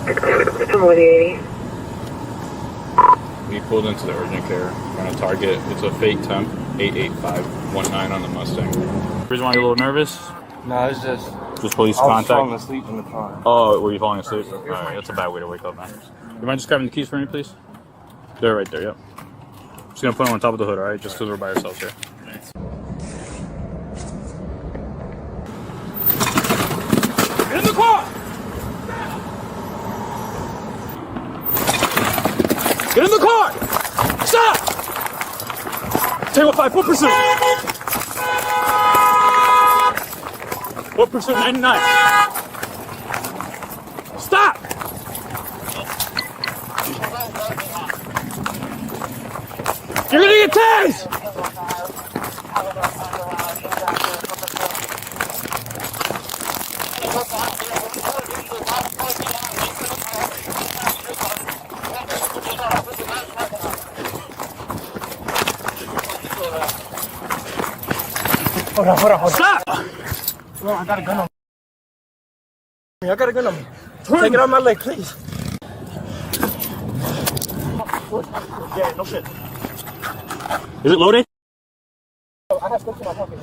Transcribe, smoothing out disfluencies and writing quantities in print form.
We pulled into the urgent care. We're on a target. It's a fake temp, 88519 on the Mustang. Reason why you're a little nervous? No, it's just police I was contact? falling asleep in the car. Oh, were you falling asleep? Alright, that's a bad way to wake up, man. You mind just grabbing the keys for me, please? They're right there, yep. Just gonna put them on top of the hood, alright? Just because we're by ourselves here. Get in the car! Get in the car! Stop! 1015, what pursuit? What pursuit? 99. Stop! You're gonna get tased! Hold on. Stop! Bro, I got a gun on me. I got a gun on me. Take it out my leg, please. Yeah, no shit. Is it loaded? I have stuff in my pocket.